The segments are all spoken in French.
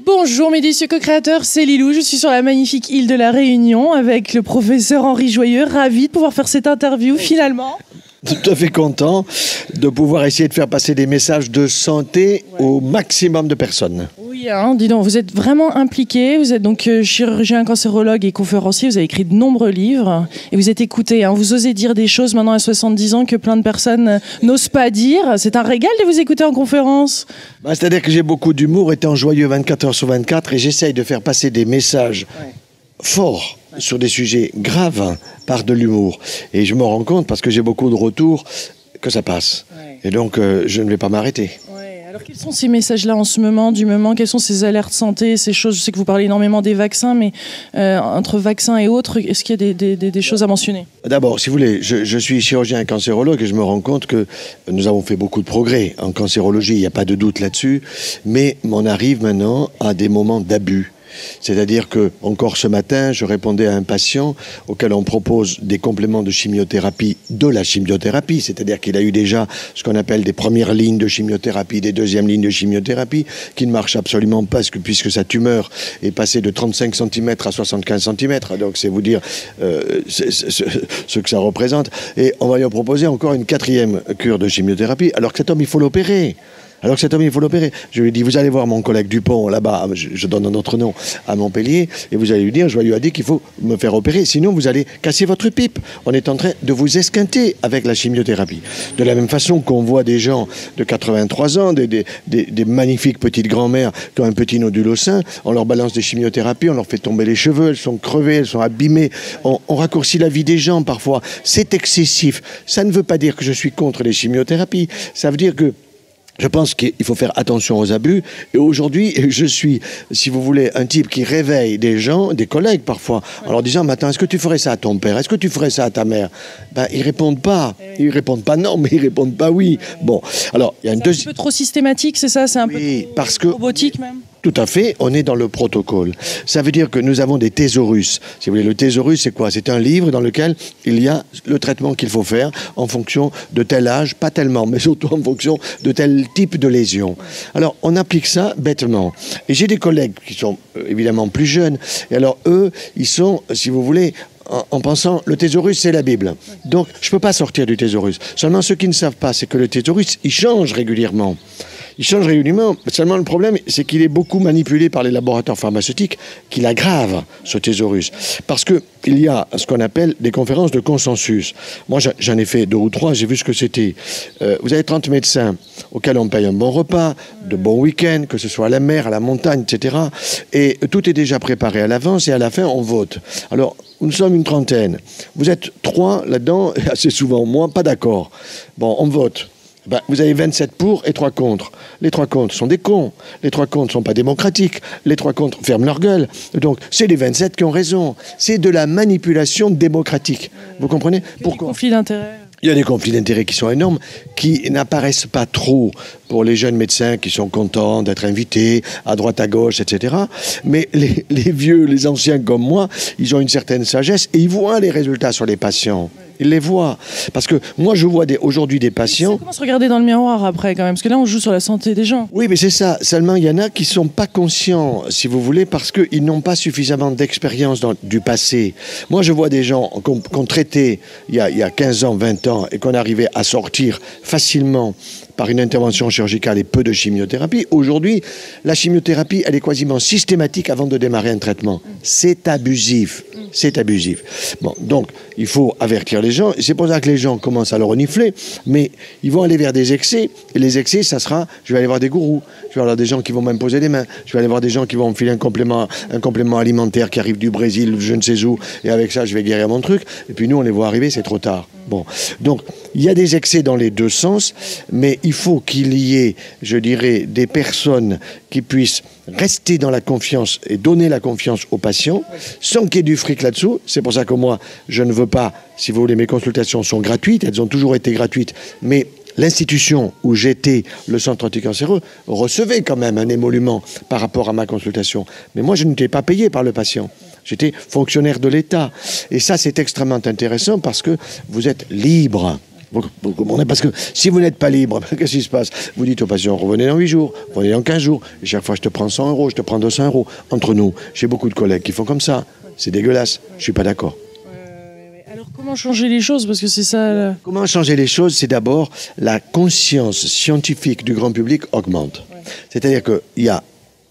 Bonjour mes délicieux co-créateurs, c'est Lilou, je suis sur la magnifique île de la Réunion avec le professeur Henri Joyeux, ravi de pouvoir faire cette interview finalement. Tout à fait content de pouvoir essayer de faire passer des messages de santé au maximum de personnes. Oui, hein, dis donc, vous êtes vraiment impliqué, vous êtes donc chirurgien, cancérologue et conférencier, vous avez écrit de nombreux livres et vous êtes écouté, hein, vous osez dire des choses maintenant à 70 ans que plein de personnes n'osent pas dire. C'est un régal de vous écouter en conférence. C'est-à-dire que j'ai beaucoup d'humour, étant joyeux 24 heures sur 24 et j'essaye de faire passer des messages forts sur des sujets graves par de l'humour. Et je me rends compte, parce que j'ai beaucoup de retours, que ça passe. Et donc, je ne vais pas m'arrêter. Alors, quels sont ces messages-là en ce moment, du moment? Quelles sont ces alertes santé, ces choses? Je sais que vous parlez énormément des vaccins, mais entre vaccins et autres, est-ce qu'il y a des choses à mentionner? D'abord, si vous voulez, je suis chirurgien et cancérologue et je me rends compte que nous avons fait beaucoup de progrès en cancérologie, il n'y a pas de doute là-dessus, mais on arrive maintenant à des moments d'abus. C'est-à-dire que, encore ce matin, je répondais à un patient auquel on propose des compléments de chimiothérapie de la chimiothérapie, c'est-à-dire qu'il a eu déjà ce qu'on appelle des premières lignes de chimiothérapie, des deuxièmes lignes de chimiothérapie, qui ne marchent absolument pas puisque sa tumeur est passée de 35 cm à 75 cm, donc c'est vous dire ce que ça représente. Et on va lui proposer encore une 4e cure de chimiothérapie, alors que cet homme, il faut l'opérer. Je lui ai dit, vous allez voir mon collègue Dupont, là-bas, je donne un autre nom, à Montpellier, et vous allez lui dire, Joyeux a dit qu'il faut me faire opérer, sinon vous allez casser votre pipe. On est en train de vous esquinter avec la chimiothérapie. De la même façon qu'on voit des gens de 83 ans, des magnifiques petites grand-mères qui ont un petit nodule au sein, on leur balance des chimiothérapies, on leur fait tomber les cheveux, elles sont crevées, elles sont abîmées, on raccourcit la vie des gens parfois. C'est excessif. Ça ne veut pas dire que je suis contre les chimiothérapies, ça veut dire que je pense qu'il faut faire attention aux abus. Et aujourd'hui, je suis, si vous voulez, un type qui réveille des gens, des collègues parfois, en leur disant, mais attends, est-ce que tu ferais ça à ton père? Est-ce que tu ferais ça à ta mère? Ils répondent pas. Ils répondent pas non, mais ils répondent pas oui. Bon, alors, il y a une deuxième... C'est un peu trop systématique, c'est ça? C'est un peu trop robotique même? Tout à fait, on est dans le protocole. Ça veut dire que nous avons des thésaurus. Si vous voulez, le thésaurus, c'est quoi? C'est un livre dans lequel il y a le traitement qu'il faut faire en fonction de tel âge, pas tellement, mais surtout en fonction de tel type de lésion. Alors, on applique ça bêtement. Et j'ai des collègues qui sont évidemment plus jeunes. Et alors, eux, ils sont, si vous voulez, en pensant, le thésaurus, c'est la Bible. Donc, je ne peux pas sortir du thésaurus. Seulement, ceux qui ne savent pas, c'est que le thésaurus, il change régulièrement. Il change régulièrement. Seulement, le problème, c'est qu'il est beaucoup manipulé par les laboratoires pharmaceutiques qui l'aggravent, ce thésaurus. Parce qu'il y a ce qu'on appelle des conférences de consensus. Moi, j'en ai fait 2 ou 3, j'ai vu ce que c'était. Vous avez 30 médecins auxquels on paye un bon repas, de bons week-ends, que ce soit à la mer, à la montagne, etc. Et tout est déjà préparé à l'avance et à la fin, on vote. Alors, nous sommes une trentaine. Vous êtes 3 là-dedans, assez souvent, moi, pas d'accord. Bon, on vote. Vous avez 27 pour et 3 contre. Les 3 contre sont des cons. Les 3 contre ne sont pas démocratiques. Les 3 contre ferment leur gueule. Donc, c'est les 27 qui ont raison. C'est de la manipulation démocratique. Vous comprenez? Pourquoi? Des conflits d'intérêts. Il y a des conflits d'intérêts qui sont énormes, qui n'apparaissent pas trop pour les jeunes médecins qui sont contents d'être invités à droite, à gauche, etc. Mais les vieux, les anciens comme moi, ils ont une certaine sagesse et ils voient les résultats sur les patients. Ils les voient. Parce que moi, je vois aujourd'hui des patients... Comment se regarder dans le miroir après, quand même? Parce que là, on joue sur la santé des gens. Oui, mais c'est ça. Seulement, il y en a qui ne sont pas conscients, si vous voulez, parce qu'ils n'ont pas suffisamment d'expérience du passé. Moi, je vois des gens qu'on traitait il y a 15 ans, 20 ans, et qu'on arrivait à sortir facilement par une intervention chirurgicale et peu de chimiothérapie. Aujourd'hui, la chimiothérapie, elle est quasiment systématique avant de démarrer un traitement. C'est abusif. C'est abusif. Bon, donc, il faut avertir les gens. C'est pour ça que les gens commencent à le renifler, mais ils vont aller vers des excès. Et les excès, ça sera, je vais aller voir des gourous, je vais aller voir des gens qui vont m'imposer des mains, je vais aller voir des gens qui vont me filer un complément alimentaire qui arrive du Brésil, je ne sais où, et avec ça, je vais guérir mon truc. Et puis nous, on les voit arriver, c'est trop tard. Bon, donc, il y a des excès dans les deux sens, mais il faut qu'il y ait, je dirais, des personnes qui puissent rester dans la confiance et donner la confiance aux patients sans qu'il y ait du fric là-dessous. C'est pour ça que moi, je ne veux pas, si vous voulez, mes consultations sont gratuites, elles ont toujours été gratuites, mais l'institution où j'étais, le centre anticancéreux, recevait quand même un émolument par rapport à ma consultation. Mais moi, je n'étais pas payé par le patient. J'étais fonctionnaire de l'État. Et ça, c'est extrêmement intéressant parce que vous êtes libre. Vous comprenez? Parce que si vous n'êtes pas libre, qu'est-ce qui se passe? Vous dites aux patients, revenez dans 8 jours, revenez dans 15 jours. Et chaque fois, je te prends 100 euros, je te prends 200 euros. Entre nous, j'ai beaucoup de collègues qui font comme ça. C'est dégueulasse. Je ne suis pas d'accord. Alors, comment changer les choses? Parce que c'est ça... Comment changer les choses? C'est d'abord la conscience scientifique du grand public augmente. C'est-à-dire qu'il y a...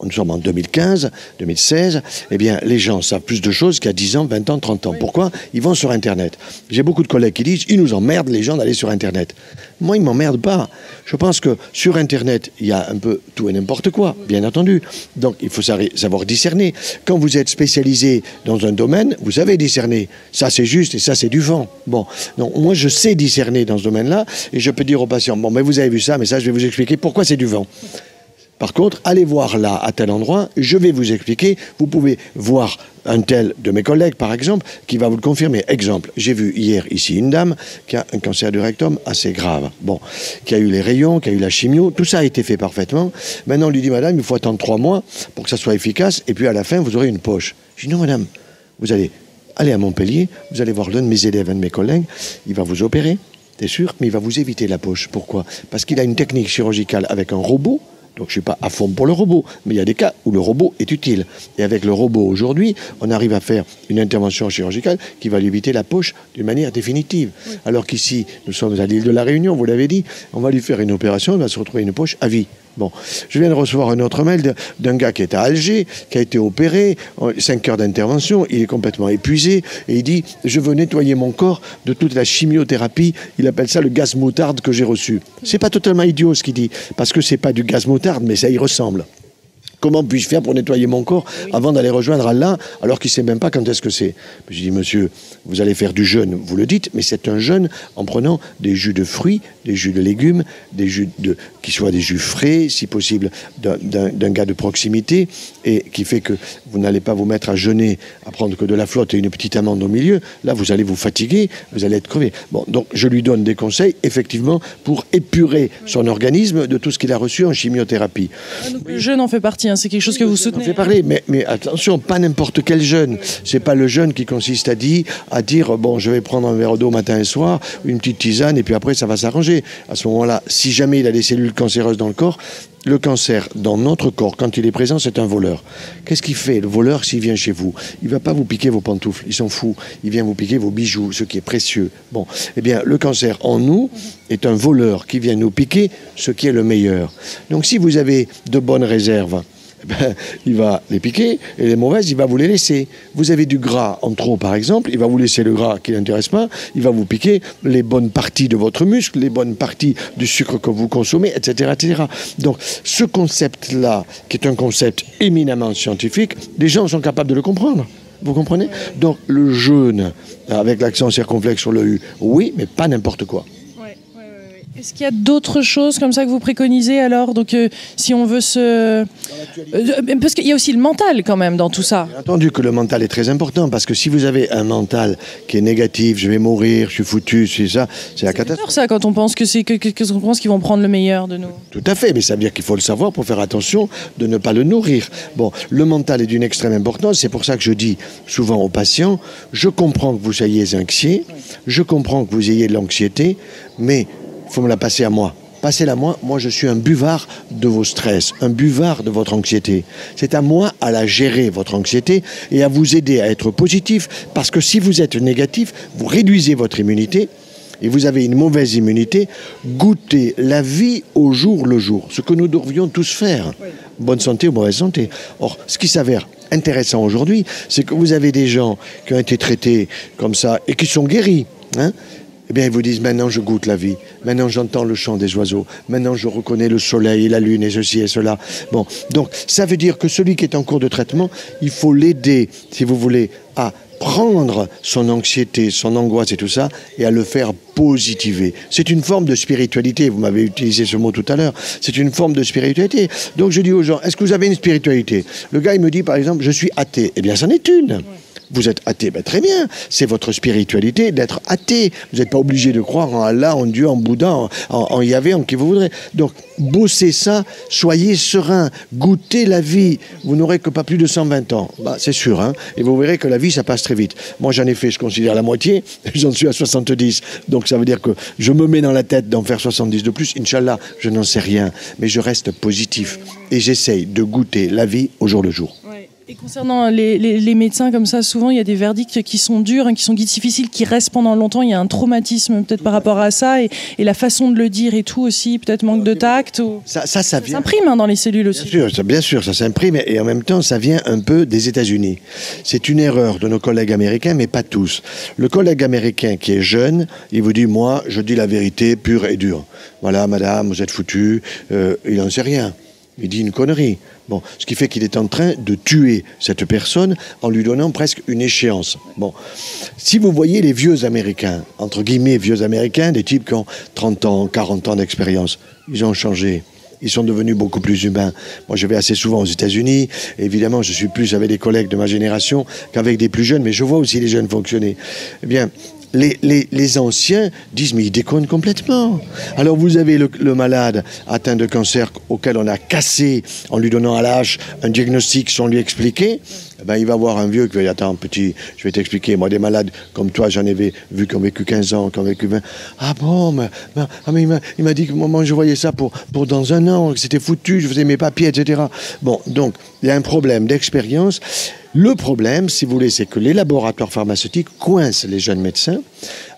Nous sommes en 2015, 2016, eh bien, les gens savent plus de choses qu'il y a 10 ans, 20 ans, 30 ans. Oui. Pourquoi? Ils vont sur Internet. J'ai beaucoup de collègues qui disent, ils nous emmerdent, les gens, d'aller sur Internet. Moi, ils ne m'emmerdent pas. Je pense que sur Internet, il y a un peu tout et n'importe quoi, bien entendu. Donc, il faut savoir discerner. Quand vous êtes spécialisé dans un domaine, vous savez discerner. Ça, c'est juste et ça, c'est du vent. Bon, donc moi, je sais discerner dans ce domaine-là et je peux dire aux patients, bon, mais vous avez vu ça, mais ça, je vais vous expliquer pourquoi c'est du vent. Par contre, allez voir là, à tel endroit, je vais vous expliquer. Vous pouvez voir un tel de mes collègues, par exemple, qui va vous le confirmer. Exemple, j'ai vu hier ici une dame qui a un cancer du rectum assez grave. Bon, qui a eu les rayons, qui a eu la chimio, tout ça a été fait parfaitement. Maintenant, on lui dit, madame, il faut attendre 3 mois pour que ça soit efficace, et puis à la fin, vous aurez une poche. Je dis, non, madame, vous allez aller à Montpellier, vous allez voir l'un de mes élèves, un de mes collègues, il va vous opérer, c'est sûr, mais il va vous éviter la poche. Pourquoi? Parce qu'il a une technique chirurgicale avec un robot. Donc je ne suis pas à fond pour le robot, mais il y a des cas où le robot est utile. Et avec le robot aujourd'hui, on arrive à faire une intervention chirurgicale qui va lui éviter la poche d'une manière définitive. Oui. Alors qu'ici, nous sommes à l'île de la Réunion, vous l'avez dit, on va lui faire une opération, il va se retrouver une poche à vie. Bon, je viens de recevoir un autre mail d'un gars qui est à Alger, qui a été opéré, 5 heures d'intervention, il est complètement épuisé, et il dit, je veux nettoyer mon corps de toute la chimiothérapie, il appelle ça le gaz moutarde que j'ai reçu. C'est pas totalement idiot ce qu'il dit, parce que c'est pas du gaz moutarde, mais ça y ressemble. Comment puis-je faire pour nettoyer mon corps avant d'aller rejoindre Allah, alors qu'il ne sait même pas quand est-ce que c'est? Je dis, monsieur, vous allez faire du jeûne, vous le dites, mais c'est un jeûne en prenant des jus de fruits, des jus de légumes, des jus qui soient des jus frais, si possible, d'un gars de proximité, et qui fait que vous n'allez pas vous mettre à jeûner, à prendre que de la flotte et une petite amande au milieu. Là, vous allez vous fatiguer, vous allez être crevé. Bon, donc je lui donne des conseils, effectivement, pour épurer son organisme de tout ce qu'il a reçu en chimiothérapie. Donc le jeûne en fait partie, hein, c'est quelque chose que vous soutenez. On fait parler, mais attention, pas n'importe quel jeûne. C'est pas le jeûne qui consiste à dire, bon, je vais prendre un verre d'eau matin et soir, une petite tisane, et puis après, ça va s'arranger. À ce moment-là, si jamais il a des cellules cancéreuses dans le corps, le cancer, dans notre corps, quand il est présent, c'est un voleur. Qu'est-ce qu'il fait, le voleur, s'il vient chez vous? Il ne va pas vous piquer vos pantoufles, il s'en fout. Il vient vous piquer vos bijoux, ce qui est précieux. Bon, eh bien, le cancer en nous est un voleur qui vient nous piquer ce qui est le meilleur. Donc, si vous avez de bonnes réserves, il va les piquer, et les mauvaises, il va vous les laisser. Vous avez du gras en trop, par exemple, il va vous laisser le gras qui n'intéresse pas, il va vous piquer les bonnes parties de votre muscle, les bonnes parties du sucre que vous consommez, etc., etc. Donc, ce concept-là, qui est un concept éminemment scientifique, les gens sont capables de le comprendre. Vous comprenez? Donc, le jeûne, avec l'accent circonflexe sur le U, oui, mais pas n'importe quoi. Est-ce qu'il y a d'autres choses comme ça que vous préconisez alors? Donc si on veut se... parce qu'il y a aussi le mental quand même dans tout ça. Bien entendu que le mental est très important, parce que si vous avez un mental qui est négatif, je vais mourir, je suis foutu, c'est ça, c'est la catastrophe. C'est ça quand on pense qu'on pense qu'ils vont prendre le meilleur de nous. Tout à fait, mais ça veut dire qu'il faut le savoir pour faire attention de ne pas le nourrir. Bon, le mental est d'une extrême importance, c'est pour ça que je dis souvent aux patients, je comprends que vous soyez inquiet, je comprends que vous ayez de l'anxiété, mais il faut me la passer à moi. Passez-la moi. Moi, je suis un buvard de vos stress, un buvard de votre anxiété. C'est à moi à la gérer, votre anxiété, et à vous aider à être positif, parce que si vous êtes négatif, vous réduisez votre immunité, et vous avez une mauvaise immunité. Goûtez la vie au jour le jour, ce que nous devrions tous faire. Bonne santé ou mauvaise santé. Or, ce qui s'avère intéressant aujourd'hui, c'est que vous avez des gens qui ont été traités comme ça, et qui sont guéris, hein. Eh bien, ils vous disent, maintenant je goûte la vie, maintenant j'entends le chant des oiseaux, maintenant je reconnais le soleil et la lune et ceci et cela. Bon, donc ça veut dire que celui qui est en cours de traitement, il faut l'aider, si vous voulez, à prendre son anxiété, son angoisse et tout ça, et à le faire positiver. C'est une forme de spiritualité, vous m'avez utilisé ce mot tout à l'heure, c'est une forme de spiritualité. Donc je dis aux gens, est-ce que vous avez une spiritualité? Le gars, il me dit par exemple, je suis athée. Eh bien, c'en est une. Vous êtes athée, ben très bien. C'est votre spiritualité d'être athée. Vous n'êtes pas obligé de croire en Allah, en Dieu, en Bouddha, en Yahvé, en qui vous voudrez. Donc, bossez ça, soyez serein, goûtez la vie. Vous n'aurez que pas plus de 120 ans. Bah, c'est sûr, hein. Et vous verrez que la vie, ça passe très vite. Moi, j'en ai fait, je considère, la moitié. J'en suis à 70. Donc, ça veut dire que je me mets dans la tête d'en faire 70 de plus. Inch'Allah, je n'en sais rien. Mais je reste positif. Et j'essaye de goûter la vie au jour le jour. Ouais. Et concernant les médecins comme ça, souvent il y a des verdicts qui sont durs, hein, qui sont difficiles, qui restent pendant longtemps. Il y a un traumatisme peut-être par rapport à ça et la façon de le dire et tout aussi, peut-être manque de tact. Ou... Ça vient. s'imprime dans les cellules aussi. Bien sûr, ça s'imprime et en même temps ça vient un peu des États-Unis. C'est une erreur de nos collègues américains, mais pas tous. Le collègue américain qui est jeune, il vous dit moi je dis la vérité pure et dure. Voilà madame, vous êtes foutue, il n'en sait rien. Il dit une connerie. Bon, ce qui fait qu'il est en train de tuer cette personne en lui donnant presque une échéance. Bon, si vous voyez les vieux Américains, entre guillemets vieux Américains, des types qui ont 30 ans, 40 ans d'expérience, ils ont changé. Ils sont devenus beaucoup plus humains. Moi, je vais assez souvent aux États-Unis. Évidemment, je suis plus avec des collègues de ma génération qu'avec des plus jeunes, mais je vois aussi les jeunes fonctionner. Eh bien, les anciens disent mais ils déconnent complètement. Alors vous avez le malade atteint de cancer auquel on a cassé en lui donnant à l'âge un diagnostic sans lui expliquer. Ben, il va voir un vieux qui va dire attends petit, je vais t'expliquer, moi des malades comme toi j'en ai vu qui ont vécu 15 ans, qui ont vécu 20. Ah bon, mais il m'a dit que moi je voyais ça pour dans un an, que c'était foutu, je faisais mes papiers, etc. Bon, donc il y a un problème d'expérience. Le problème, si vous voulez, c'est que les laboratoires pharmaceutiques coincent les jeunes médecins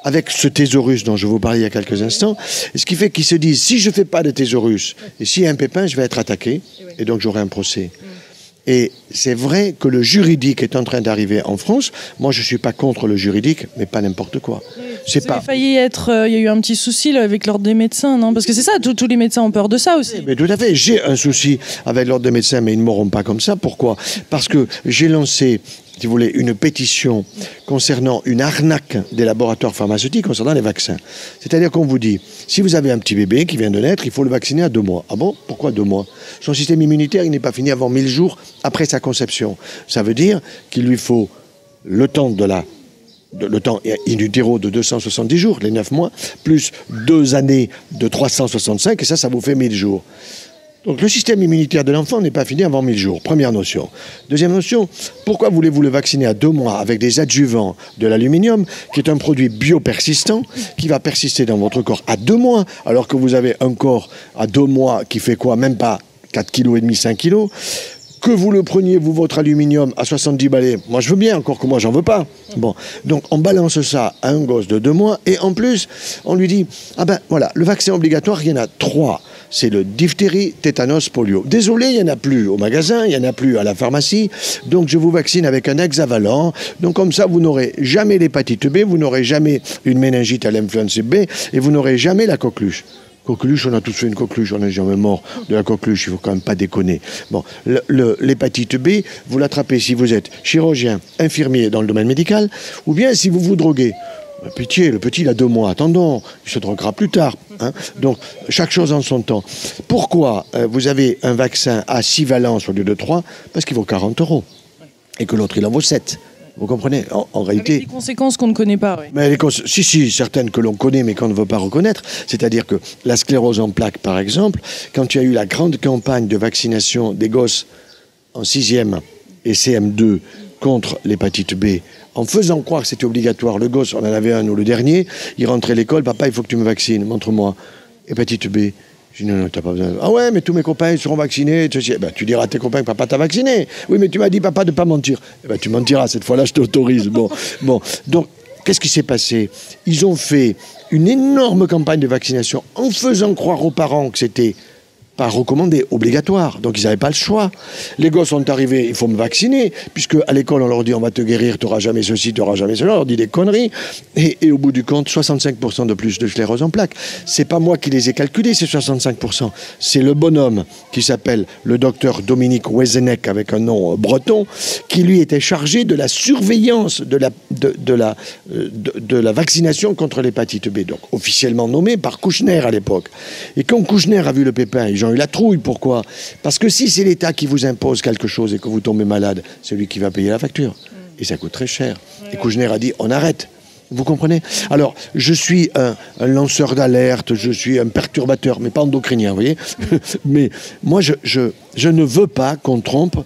avec ce thésaurus dont je vous parlais il y a quelques instants, et ce qui fait qu'ils se disent si je ne fais pas de thésaurus, et s'il y a un pépin, je vais être attaqué, et donc j'aurai un procès. Et c'est vrai que le juridique est en train d'arriver en France. Moi, je ne suis pas contre le juridique, mais pas n'importe quoi. C'est pas... failli être... Il y a eu un petit souci là, avec l'ordre des médecins, non? Parce que c'est ça, tous les médecins ont peur de ça aussi. Mais tout à fait. J'ai un souci avec l'ordre des médecins, mais ils ne m'auront pas comme ça. Pourquoi? Parce que j'ai lancé, si vous voulez, une pétition concernant une arnaque des laboratoires pharmaceutiques concernant les vaccins. C'est-à-dire qu'on vous dit, si vous avez un petit bébé qui vient de naître, il faut le vacciner à 2 mois. Ah bon? Pourquoi 2 mois? Son système immunitaire, il n'est pas fini avant 1000 jours après sa conception. Ça veut dire qu'il lui faut le temps le temps in utero de 270 jours, les 9 mois, plus 2 années de 365, et ça vous fait 1000 jours. Donc le système immunitaire de l'enfant n'est pas fini avant 1000 jours, première notion. Deuxième notion, pourquoi voulez-vous le vacciner à 2 mois avec des adjuvants de l'aluminium, qui est un produit biopersistant, qui va persister dans votre corps à 2 mois, alors que vous avez un corps à 2 mois qui fait quoi? Même pas 4,5 kg, 5 kg. Que vous le preniez, vous, votre aluminium, à 70 balais, moi je veux bien, encore que moi j'en veux pas. Bon, donc on balance ça à un gosse de 2 mois, et en plus, on lui dit, ah ben voilà, le vaccin obligatoire, il y en a 3. C'est le diphtérie, tétanos, polio. Désolé, il n'y en a plus au magasin, il n'y en a plus à la pharmacie, donc je vous vaccine avec un hexavalent. Donc comme ça, vous n'aurez jamais l'hépatite B, vous n'aurez jamais une méningite à l'influenza B, et vous n'aurez jamais la coqueluche. Coqueluche, on a tous fait une coqueluche, on n'est jamais mort de la coqueluche, il ne faut quand même pas déconner. Bon, l'hépatite B, vous l'attrapez si vous êtes chirurgien, infirmier dans le domaine médical, ou bien si vous vous droguez. Pitié, le petit il a 2 mois, attendons, il se droguera plus tard. Hein. Donc, chaque chose en son temps. Pourquoi vous avez un vaccin à 6 valences au lieu de 3? Parce qu'il vaut 40 €, et que l'autre il en vaut 7. Vous comprenez? En réalité... Avec des conséquences qu'on ne connaît pas, oui. Mais si, certaines que l'on connaît, mais qu'on ne veut pas reconnaître. C'est-à-dire que la sclérose en plaques, par exemple, quand il y a eu la grande campagne de vaccination des gosses en 6e et CM2 contre l'hépatite B, en faisant croire que c'était obligatoire, le gosse, on en avait un ou le dernier, il rentrait à l'école, papa, il faut que tu me vaccines, montre-moi. Hépatite B. Je dis non, t'as pas besoin. Ah ouais, mais tous mes copains ils seront vaccinés. Ben, tu diras à tes copains que papa t'a vacciné. Oui, mais tu m'as dit papa de pas mentir. Eh ben, tu mentiras, cette fois-là je t'autorise. Bon. Donc, qu'est-ce qui s'est passé? Ils ont fait une énorme campagne de vaccination en faisant croire aux parents que c'était pas recommandé, obligatoire. Donc ils n'avaient pas le choix. Les gosses sont arrivés, il faut me vacciner, puisque à l'école on leur dit on va te guérir, tu n'auras jamais ceci, tu n'auras jamais cela, on leur dit des conneries. Et au bout du compte, 65% de plus de sclérose en plaques. C'est pas moi qui les ai calculés, ces 65%. C'est le bonhomme qui s'appelle le docteur Dominique Wezenec, avec un nom breton, qui lui était chargé de la surveillance de la vaccination contre l'hépatite B. Donc officiellement nommé par Kouchner à l'époque. Et quand Kouchner a vu le pépin, ils ont eu la trouille. Pourquoi? Parce que si c'est l'État qui vous impose quelque chose et que vous tombez malade, c'est lui qui va payer la facture. Et ça coûte très cher. Et Kouchner a dit, on arrête. Vous comprenez? Alors, je suis un lanceur d'alerte, je suis un perturbateur, mais pas endocrinien, vous voyez. Mais moi, je ne veux pas qu'on trompe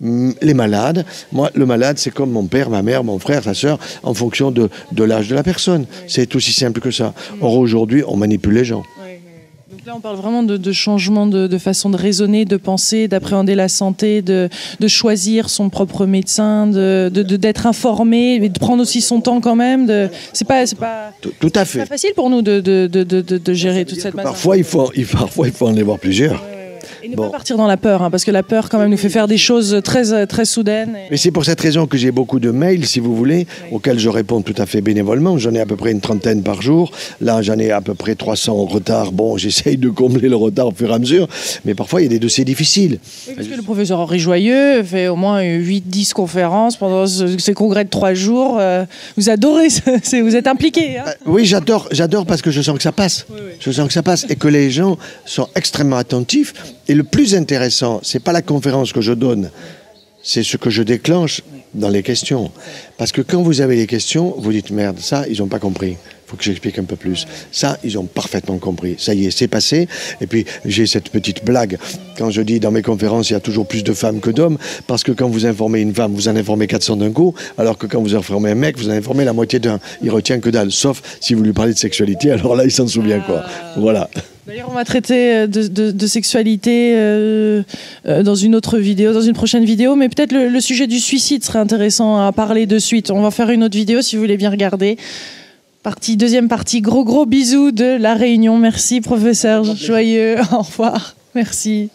les malades. Moi, le malade, c'est comme mon père, ma mère, mon frère, sa sœur, en fonction de l'âge de la personne. C'est aussi simple que ça. Or, aujourd'hui, on manipule les gens. Donc là, on parle vraiment de changement de façon de raisonner, de penser, d'appréhender la santé, de choisir son propre médecin, d'être informé, mais de prendre aussi son temps quand même. C'est pas tout à fait. C'est pas facile pour nous de gérer toute cette manière. Parfois, il faut en avoir plusieurs. Et ne pas partir dans la peur, hein, parce que la peur, quand même, nous fait faire des choses très, très soudaines. Mais c'est pour cette raison que j'ai beaucoup de mails, si vous voulez, auxquels je réponds tout à fait bénévolement. J'en ai à peu près une trentaine par jour. Là, j'en ai à peu près 300 en retard. Bon, j'essaye de combler le retard au fur et à mesure. Mais parfois, il y a des dossiers difficiles. Oui, parce que le professeur Henri Joyeux fait au moins 8-10 conférences pendant ces congrès de 3 jours. Vous adorez, vous êtes impliqué. Hein. Oui, j'adore parce que je sens que ça passe. Oui. Je sens que ça passe et que les gens sont extrêmement attentifs. Et le plus intéressant, c'est pas la conférence que je donne, c'est ce que je déclenche dans les questions. Parce que quand vous avez les questions, vous dites merde, ça, ils n'ont pas compris. Il faut que j'explique un peu plus. Ça, ils ont parfaitement compris. Ça y est, c'est passé. Et puis, j'ai cette petite blague. Quand je dis dans mes conférences, il y a toujours plus de femmes que d'hommes, parce que quand vous informez une femme, vous en informez 400 d'un coup, alors que quand vous informez un mec, vous en informez la moitié d'un. Il retient que dalle. Sauf si vous lui parlez de sexualité, alors là, il s'en souvient, quoi. Voilà. D'ailleurs, on va traiter de sexualité dans une autre vidéo, dans une prochaine vidéo, mais peut-être le sujet du suicide serait intéressant à parler de suite. On va faire une autre vidéo si vous voulez bien regarder. Deuxième partie, gros bisous de La Réunion. Merci, professeur Joyeux. Au revoir. Merci.